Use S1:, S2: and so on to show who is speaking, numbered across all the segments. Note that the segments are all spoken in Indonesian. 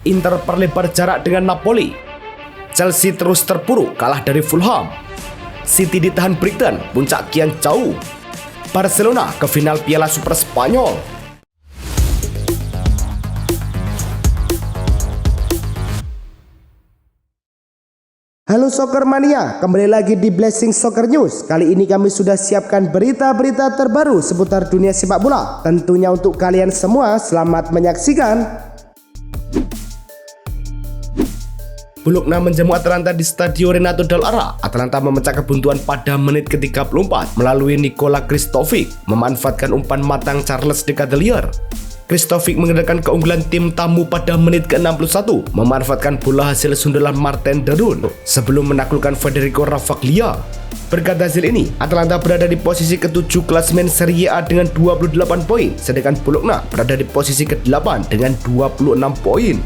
S1: Inter perlebar jarak dengan Napoli. Chelsea terus terpuruk kalah dari Fulham. City ditahan Brighton, puncak kian jauh. Barcelona ke final Piala Super Spanyol.
S2: Halo Soccer Mania, kembali lagi di Blessing Soccer News. Kali ini kami sudah siapkan berita-berita terbaru seputar dunia sepak bola. Tentunya untuk kalian semua, selamat menyaksikan.
S1: Bologna menjamu Atalanta di Stadio Renato Dall'Ara. Atalanta memecah kebuntuan pada menit ke-34 melalui Nikola Kristovic memanfaatkan umpan matang Charles de Ketelaere. Kristovic menggerakkan keunggulan tim tamu pada menit ke-61 memanfaatkan bola hasil sundulan Martin Derun sebelum menaklukkan Federico Ravaglia. Berkat hasil ini, Atalanta berada di posisi ke-7 klasemen Serie A dengan 28 poin, sedangkan Bologna berada di posisi ke-8 dengan 26 poin.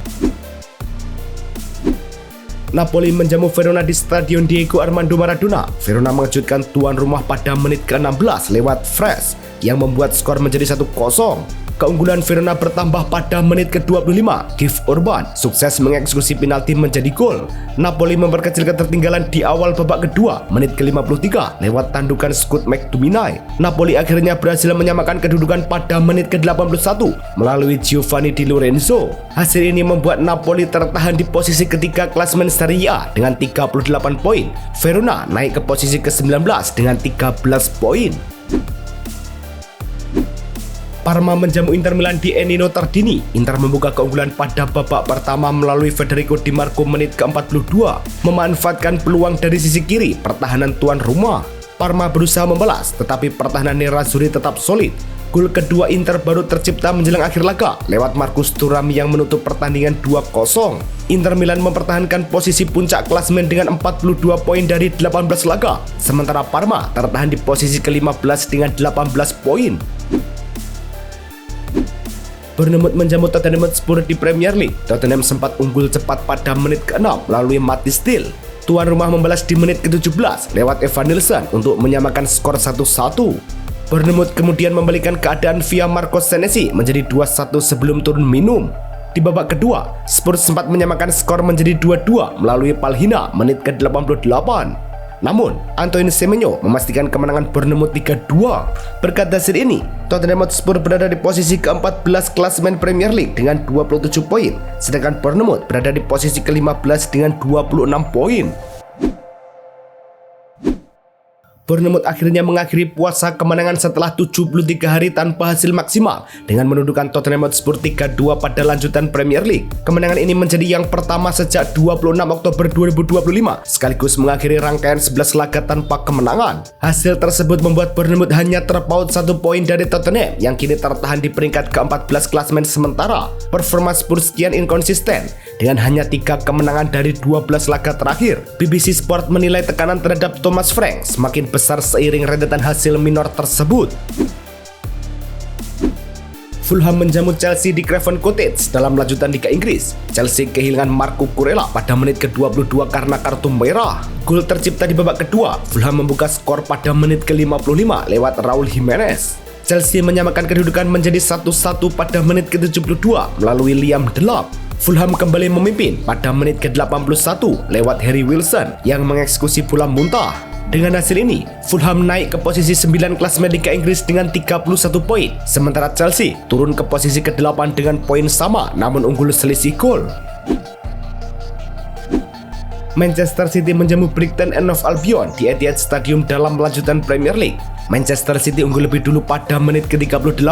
S1: Napoli menjamu Verona di Stadion Diego Armando Maradona. Verona mengejutkan tuan rumah pada menit ke-16 lewat Fresh yang membuat skor menjadi 1-0. Keunggulan Verona bertambah pada menit ke-25. Gif Orban sukses mengeksekusi penalti menjadi gol. Napoli memperkecil ketertinggalan di awal babak kedua menit ke-53 lewat tandukan Scott McTominay. Napoli akhirnya berhasil menyamakan kedudukan pada menit ke-81 melalui Giovanni Di Lorenzo. Hasil ini membuat Napoli tertahan di posisi ketiga klasemen Serie A dengan 38 poin. Verona naik ke posisi ke-19 dengan 13 poin. Parma menjamu Inter Milan di Ennio Tardini. Inter membuka keunggulan pada babak pertama melalui Federico Di Marco menit ke-42. Memanfaatkan peluang dari sisi kiri pertahanan tuan rumah. Parma berusaha membalas, tetapi pertahanan Nerazzurri tetap solid. Gol kedua Inter baru tercipta menjelang akhir laga lewat Marcus Thuram yang menutup pertandingan 2-0. Inter Milan mempertahankan posisi puncak klasemen dengan 42 poin dari 18 laga. Sementara Parma tertahan di posisi ke-15 dengan 18 poin. Bournemouth menjamu Tottenham Hotspur di Premier League. Tottenham sempat unggul cepat pada menit ke-6 melalui Mathys Tel. Tuan rumah membalas di menit ke-17 lewat Evan Nilsson untuk menyamakan skor 1-1. Bournemouth kemudian membalikan keadaan via Marcos Senesi menjadi 2-1 sebelum turun minum. Di babak kedua, Spurs sempat menyamakan skor menjadi 2-2 melalui Palhinha menit ke-88. Namun, Antoine Semenyo memastikan kemenangan Bournemouth 3-2. Berkat hasil ini, Tottenham Hotspur berada di posisi ke-14 klasemen Premier League dengan 27 poin, sedangkan Bournemouth berada di posisi ke-15 dengan 26 poin. Bournemouth akhirnya mengakhiri puasa kemenangan setelah 73 hari tanpa hasil maksimal dengan menundukkan Tottenham Hotspur 3-2 pada lanjutan Premier League. Kemenangan ini menjadi yang pertama sejak 26 Oktober 2025 sekaligus mengakhiri rangkaian 11 laga tanpa kemenangan. Hasil tersebut membuat Bournemouth hanya terpaut 1 poin dari Tottenham yang kini tertahan di peringkat ke-14 klasemen sementara. Performa Spurs kian inkonsisten dengan hanya 3 kemenangan dari 12 laga terakhir. BBC Sport menilai tekanan terhadap Thomas Frank semakin besar seiring rentetan hasil minor tersebut. Fulham menjamu Chelsea di Craven Cottage dalam lanjutan Liga Inggris. Chelsea kehilangan Marco Kurela pada menit ke-22 karena kartu merah. Gol tercipta di babak kedua. Fulham membuka skor pada menit ke-55 lewat Raul Jimenez. Chelsea menyamakan kedudukan menjadi 1-1 pada menit ke-72 melalui Liam Delap. Fulham kembali memimpin pada menit ke-81 lewat Harry Wilson yang mengeksekusi bola muntah. Dengan hasil ini, Fulham naik ke posisi 9 klasemen Liga Inggris dengan 31 poin, sementara Chelsea turun ke posisi ke-8 dengan poin sama namun unggul selisih gol. Manchester City menjamu Brighton and Hove Albion di Etihad Stadium dalam lanjutan Premier League. Manchester City unggul lebih dulu pada menit ke-38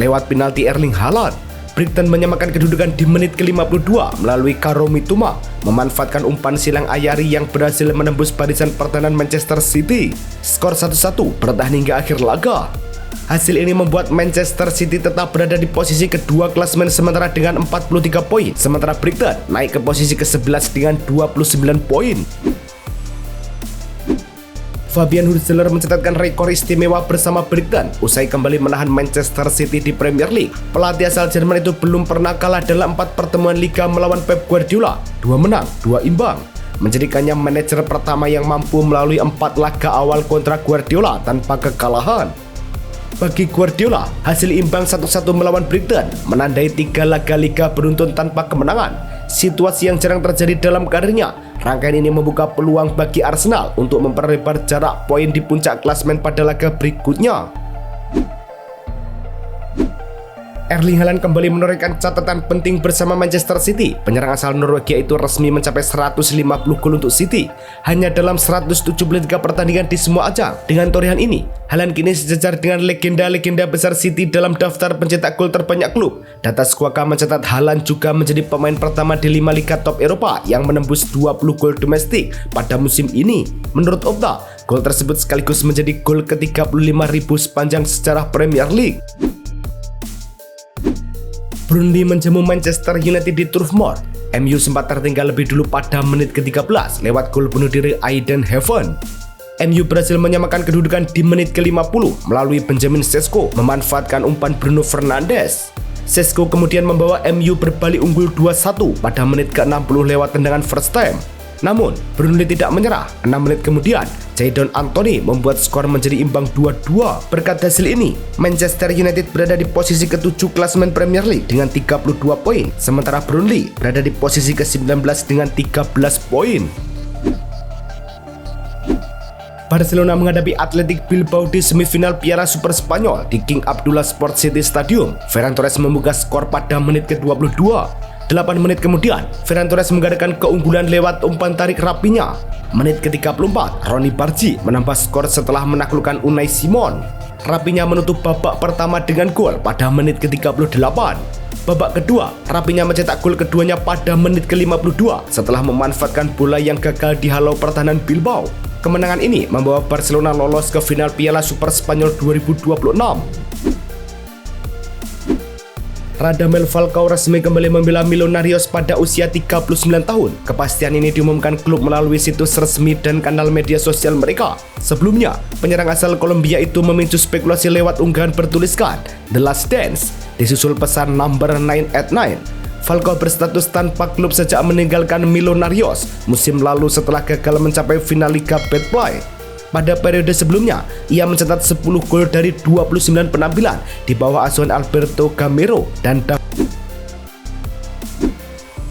S1: lewat penalti Erling Haaland. Brighton menyamakan kedudukan di menit ke-52 melalui Karo Mitoma memanfaatkan umpan silang Ayari yang berhasil menembus barisan pertahanan Manchester City. Skor 1-1 bertahan hingga akhir laga. Hasil ini membuat Manchester City tetap berada di posisi kedua klasemen sementara dengan 43 poin, sementara Brighton naik ke posisi ke-11 dengan 29 poin. Fabian Hurzeler mencatatkan rekor istimewa bersama Brighton usai kembali menahan Manchester City di Premier League. Pelatih asal Jerman itu belum pernah kalah dalam 4 pertemuan liga melawan Pep Guardiola, 2 menang, 2 imbang. Menjadikannya manajer pertama yang mampu melalui 4 laga awal kontrak Guardiola tanpa kekalahan. Bagi Guardiola, hasil imbang 1-1 melawan Brighton menandai 3 laga liga beruntun tanpa kemenangan. situasi yang jarang terjadi dalam karirnya. Rangkaian ini membuka peluang bagi Arsenal untuk memperlebar jarak poin di puncak klasemen pada laga berikutnya. Erling Haaland kembali menorehkan catatan penting bersama Manchester City. Penyerang asal Norwegia itu resmi mencapai 150 gol untuk City hanya dalam 173 pertandingan di semua ajang. Dengan torehan ini, Haaland kini sejajar dengan legenda-legenda besar City dalam daftar pencetak gol terbanyak klub. Data Squawka mencatat Haaland juga menjadi pemain pertama di 5 liga top Eropa yang menembus 20 gol domestik pada musim ini. Menurut Opta, gol tersebut sekaligus menjadi gol ke-35.000 sepanjang sejarah Premier League. Burnley menjamu Manchester United di Turf Moor. MU sempat tertinggal lebih dulu pada menit ke-13 lewat gol bunuh diri Aiden Heaven. MU berhasil menyamakan kedudukan di menit ke-50 melalui Benjamin Sesko memanfaatkan umpan Bruno Fernandes. Sesko kemudian membawa MU berbalik unggul 2-1 pada menit ke-60 lewat tendangan first time. Namun, Burnley tidak menyerah. 6 menit kemudian, Jadon Anthony membuat skor menjadi imbang 2-2. Berkat hasil ini, Manchester United berada di posisi ke-7 klasemen Premier League dengan 32 poin, sementara Burnley berada di posisi ke-19 dengan 13 poin. Barcelona menghadapi Athletic Bilbao di semifinal Piala Super Spanyol di King Abdullah Sport City Stadium. Ferran Torres membuka skor pada menit ke-22. 8 menit kemudian, Ferran Torres mengadakan keunggulan lewat umpan tarik Raphinha. Menit ke-34, Ronny Bargi menambah skor setelah menaklukkan Unai Simon. Raphinha menutup babak pertama dengan gol pada menit ke-38. Babak kedua, Raphinha mencetak gol keduanya pada menit ke-52 setelah memanfaatkan bola yang gagal dihalau pertahanan Bilbao. Kemenangan ini membawa Barcelona lolos ke final Piala Super Spanyol 2026. Radamel Falcao resmi kembali membela Millonarios pada usia 39 tahun. Kepastian ini diumumkan klub melalui situs resmi dan kanal media sosial mereka. Sebelumnya, penyerang asal Kolombia itu memicu spekulasi lewat unggahan bertuliskan The Last Dance, disusul pesan number 9 at 9. Falcao berstatus tanpa klub sejak meninggalkan Millonarios musim lalu setelah gagal mencapai final Liga Betplay. Pada periode sebelumnya, ia mencetak 10 gol dari 29 penampilan di bawah asuhan Alberto Gamero dan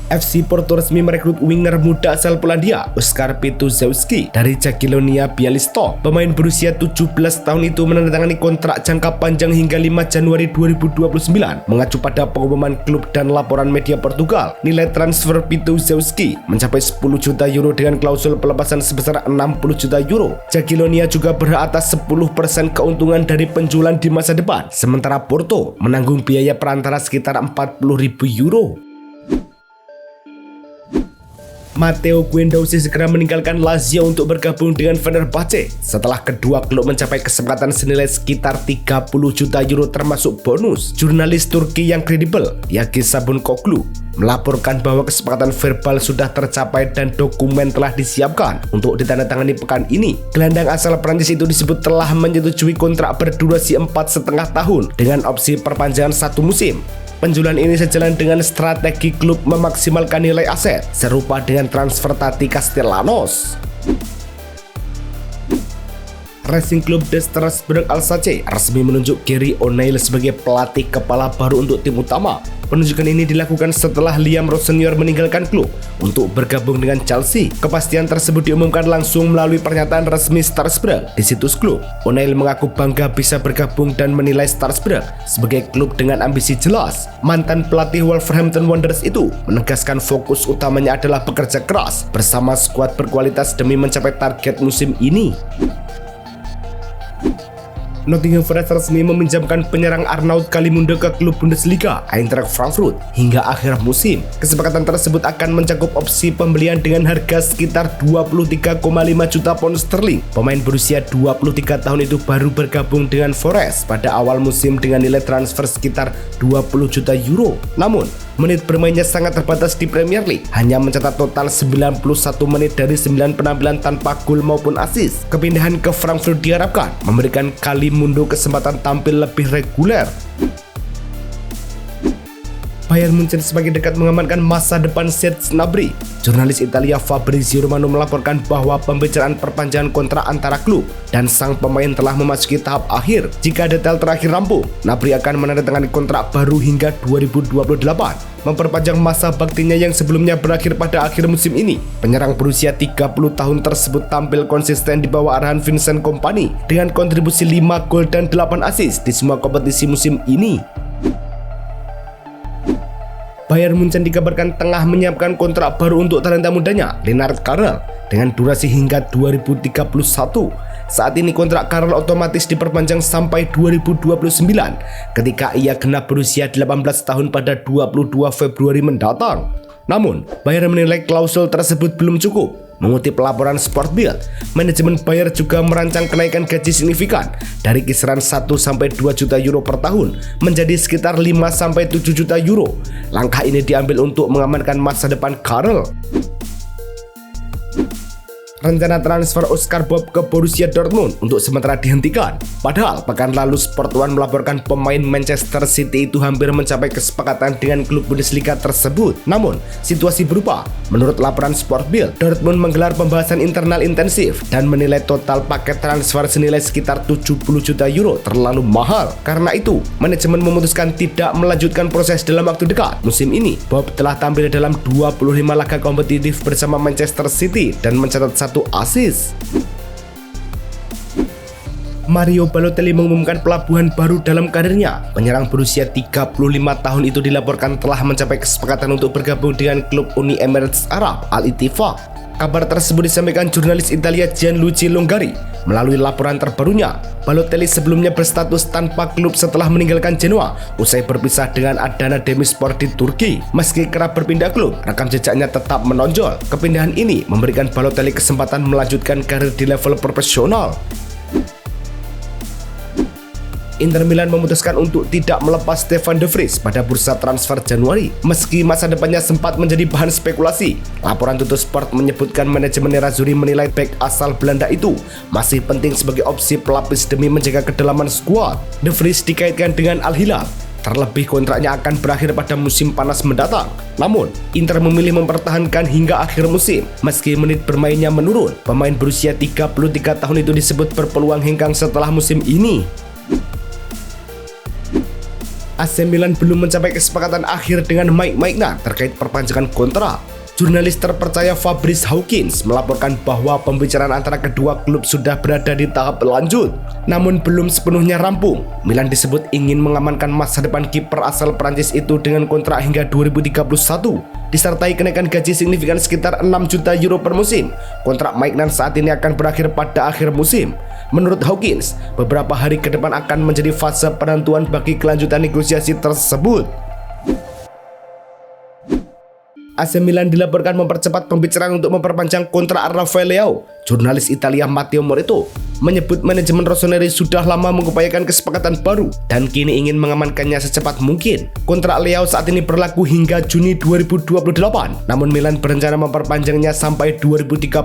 S1: FC Porto resmi merekrut winger muda asal Polandia, Oskar Piłsudski dari Jagiellonia Białystok. Pemain berusia 17 tahun itu menandatangani kontrak jangka panjang hingga 5 Januari 2029. Mengacu pada pengumuman klub dan laporan media Portugal, nilai transfer Piłsudski mencapai 10 juta euro dengan klausul pelepasan sebesar 60 juta euro. Jagiellonia juga berhak atas 10% keuntungan dari penjualan di masa depan, sementara Porto menanggung biaya perantara sekitar 40.000 euro. Matteo Guendouzi segera meninggalkan Lazio untuk bergabung dengan Fenerbahce setelah kedua klub mencapai kesepakatan senilai sekitar 30 juta euro termasuk bonus. Jurnalis Turki yang kredibel, Yagi Sabunkoglu, melaporkan bahwa kesepakatan verbal sudah tercapai dan dokumen telah disiapkan untuk ditandatangani pekan ini. Gelandang asal Prancis itu disebut telah menyetujui kontrak berdurasi 4,5 tahun dengan opsi perpanjangan 1 musim. Penjualan ini sejalan dengan strategi klub memaksimalkan nilai aset, serupa dengan transfer Tati Castellanos. Racing Club de Strasbourg Alsace resmi menunjuk Gary O'Neill sebagai pelatih kepala baru untuk tim utama. Penunjukan ini dilakukan setelah Liam Ross Senior meninggalkan klub untuk bergabung dengan Chelsea. Kepastian tersebut diumumkan langsung melalui pernyataan resmi Strasbourg di situs klub. O'Neill mengaku bangga bisa bergabung dan menilai Strasbourg sebagai klub dengan ambisi jelas. Mantan pelatih Wolverhampton Wanderers itu menegaskan fokus utamanya adalah bekerja keras bersama skuad berkualitas demi mencapai target musim ini. Nottingham Forest resmi meminjamkan penyerang Arnaud Kalimundo ke klub Bundesliga Eintracht Frankfurt hingga akhir musim. Kesepakatan tersebut akan mencakup opsi pembelian dengan harga sekitar 23,5 juta pound sterling. Pemain berusia 23 tahun itu baru bergabung dengan Forest pada awal musim dengan nilai transfer sekitar 20 juta euro. Namun, menit bermainnya sangat terbatas di Premier League, hanya mencetak total 91 menit dari 9 penampilan tanpa gol maupun assist. Kepindahan ke Frankfurt diharapkan memberikan Kalimundo kesempatan tampil lebih reguler. Bayern Munchen semakin dekat mengamankan masa depan Serge Gnabry. Jurnalis Italia Fabrizio Romano melaporkan bahwa pembicaraan perpanjangan kontrak antara klub dan sang pemain telah memasuki tahap akhir. Jika detail terakhir rampung, Gnabry akan menandatangani kontrak baru hingga 2028, memperpanjang masa baktinya yang sebelumnya berakhir pada akhir musim ini. Penyerang berusia 30 tahun tersebut tampil konsisten di bawah arahan Vincent Kompany dengan kontribusi 5 gol dan 8 assist di semua kompetisi musim ini. Bayern Munchen dikabarkan tengah menyiapkan kontrak baru untuk talenta mudanya, Lennart Karel, dengan durasi hingga 2031. Saat ini kontrak Karel otomatis diperpanjang sampai 2029 ketika ia genap berusia 18 tahun pada 22 Februari mendatang. Namun, Bayern menilai klausul tersebut belum cukup. Mengutip laporan Sport Bild, manajemen Bayern juga merancang kenaikan gaji signifikan dari kisaran 1-2 juta euro per tahun menjadi sekitar 5-7 juta euro. Langkah ini diambil untuk mengamankan masa depan Karel. Rencana transfer Oscar Bob ke Borussia Dortmund untuk sementara dihentikan. Padahal pekan lalu Sport One melaporkan pemain Manchester City itu hampir mencapai kesepakatan dengan klub Bundesliga tersebut. Namun, situasi berubah. Menurut laporan Sport Bild, Dortmund menggelar pembahasan internal intensif dan menilai total paket transfer senilai sekitar 70 juta euro terlalu mahal. Karena itu, manajemen memutuskan tidak melanjutkan proses dalam waktu dekat. Musim ini, Bob telah tampil dalam 25 laga kompetitif bersama Manchester City dan mencatat 1 assist. Mario Balotelli mengumumkan pelabuhan baru dalam karirnya. Penyerang berusia 35 tahun itu dilaporkan telah mencapai kesepakatan untuk bergabung dengan klub Uni Emirates Arab Al Ittifaq. Kabar tersebut disampaikan jurnalis Italia Gianluigi Longari. Melalui laporan terbarunya, Balotelli sebelumnya berstatus tanpa klub setelah meninggalkan Genoa usai berpisah dengan Adana Demirspor di Turki. Meski kerap berpindah klub, rekam jejaknya tetap menonjol. Kepindahan ini memberikan Balotelli kesempatan melanjutkan karir di level profesional. Inter Milan memutuskan untuk tidak melepas Stefan de Vrij pada bursa transfer Januari, meski masa depannya sempat menjadi bahan spekulasi. Laporan Tuttosport menyebutkan manajemen Nerazzurri menilai bek asal Belanda itu masih penting sebagai opsi pelapis demi menjaga kedalaman skuad. De Vrij dikaitkan dengan Al Hilal. Terlebih kontraknya akan berakhir pada musim panas mendatang. Namun, Inter memilih mempertahankan hingga akhir musim. Meski menit bermainnya menurun, pemain berusia 33 tahun itu disebut berpeluang hengkang setelah musim ini. AC Milan belum mencapai kesepakatan akhir dengan Mike Maignan terkait perpanjangan kontrak. Jurnalis terpercaya Fabrice Hawkins melaporkan bahwa pembicaraan antara kedua klub sudah berada di tahap lanjut, namun belum sepenuhnya rampung. Milan disebut ingin mengamankan masa depan kiper asal Prancis itu dengan kontrak hingga 2031, disertai kenaikan gaji signifikan sekitar 6 juta euro per musim. Kontrak Maignan saat ini akan berakhir pada akhir musim. Menurut Hawkins, beberapa hari ke depan akan menjadi fase penentuan bagi kelanjutan negosiasi tersebut. AC Milan dilaporkan mempercepat pembicaraan untuk memperpanjang kontrak Rafael Leao. Jurnalis Italia Matteo Moretto menyebut manajemen Rossoneri sudah lama mengupayakan kesepakatan baru dan kini ingin mengamankannya secepat mungkin. Kontrak Leao saat ini berlaku hingga Juni 2028, namun Milan berencana memperpanjangnya sampai 2030,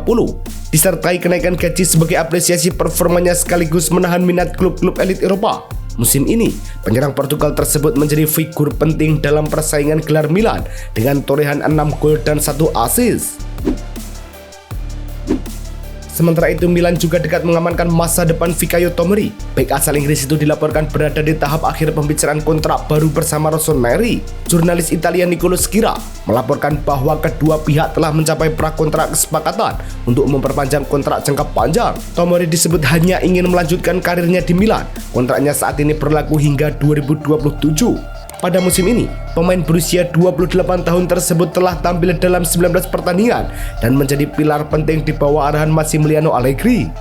S1: disertai kenaikan gaji sebagai apresiasi performanya sekaligus menahan minat klub-klub elit Eropa. Musim ini, penyerang Portugal tersebut menjadi figur penting dalam persaingan gelar Milan dengan torehan 6 gol dan 1 assist. Sementara itu, Milan juga dekat mengamankan masa depan Fikayo Tomori. Bek asal Inggris itu dilaporkan berada di tahap akhir pembicaraan kontrak baru bersama Rossoneri. Jurnalis Italia Nicolo Schira melaporkan bahwa kedua pihak telah mencapai prakontrak kesepakatan untuk memperpanjang kontrak jangka panjang. Tomori disebut hanya ingin melanjutkan karirnya di Milan. Kontraknya saat ini berlaku hingga 2027. Pada musim ini, pemain berusia 28 tahun tersebut telah tampil dalam 19 pertandingan dan menjadi pilar penting di bawah arahan Massimiliano Allegri.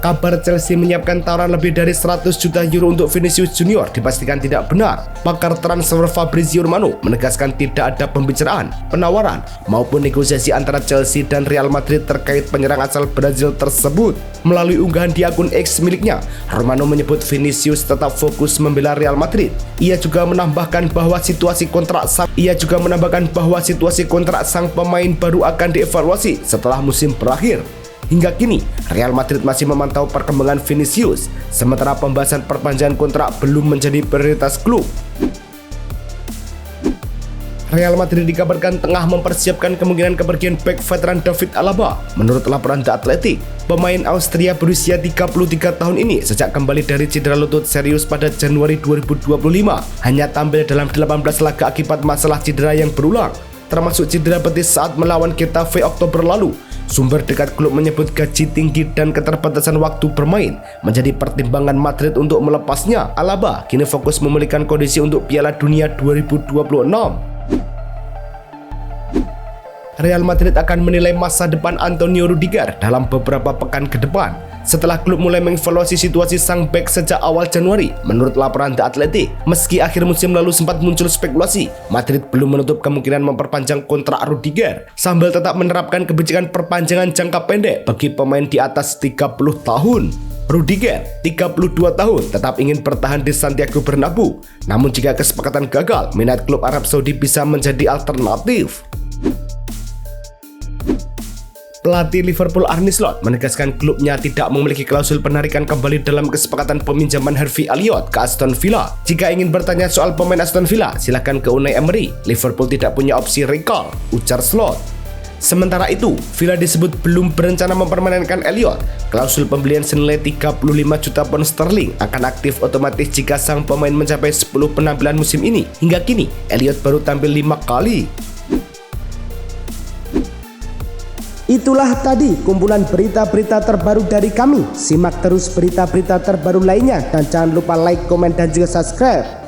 S1: Kabar Chelsea menyiapkan tawaran lebih dari 100 juta euro untuk Vinicius Junior dipastikan tidak benar. Pakar transfer Fabrizio Romano menegaskan tidak ada pembicaraan, penawaran, maupun negosiasi antara Chelsea dan Real Madrid terkait penyerang asal Brazil tersebut. Melalui unggahan di akun X miliknya, Romano menyebut Vinicius tetap fokus membela Real Madrid. Ia juga menambahkan bahwa situasi kontrak sang pemain baru akan dievaluasi setelah musim berakhir. Hingga kini, Real Madrid masih memantau perkembangan Vinicius, sementara pembahasan perpanjangan kontrak belum menjadi prioritas klub. Real Madrid dikabarkan tengah mempersiapkan kemungkinan kepergian bek veteran David Alaba. Menurut laporan The Athletic, pemain Austria berusia 33 tahun ini sejak kembali dari cedera lutut serius pada Januari 2025 hanya tampil dalam 18 laga akibat masalah cedera yang berulang, termasuk cedera betis saat melawan Getafe Oktober lalu. Sumber dekat klub menyebut gaji tinggi dan keterbatasan waktu bermain menjadi pertimbangan Madrid untuk melepasnya. Alaba kini fokus memulihkan kondisi untuk Piala Dunia 2026. Real Madrid akan menilai masa depan Antonio Rudiger dalam beberapa pekan ke depan setelah klub mulai mengevaluasi situasi sang bek sejak awal Januari. Menurut laporan The Athletic, meski akhir musim lalu sempat muncul spekulasi, Madrid belum menutup kemungkinan memperpanjang kontrak Rudiger sambil tetap menerapkan kebijakan perpanjangan jangka pendek bagi pemain di atas 30 tahun. Rudiger, 32 tahun, tetap ingin bertahan di Santiago Bernabeu. Namun jika kesepakatan gagal, minat klub Arab Saudi bisa menjadi alternatif. Pelatih Liverpool Arne Slot menegaskan klubnya tidak memiliki klausul penarikan kembali dalam kesepakatan peminjaman Harvey Elliott ke Aston Villa. Jika ingin bertanya soal pemain Aston Villa, silakan ke Unai Emery. Liverpool tidak punya opsi recall, ujar Slot. Sementara itu, Villa disebut belum berencana mempermanenkan Elliott. Klausul pembelian senilai 35 juta pound sterling akan aktif otomatis jika sang pemain mencapai 10 penampilan musim ini. Hingga kini, Elliott baru tampil 5 kali.
S2: Itulah tadi kumpulan berita-berita terbaru dari kami. Simak terus berita-berita terbaru lainnya dan jangan lupa like, komen, dan juga subscribe.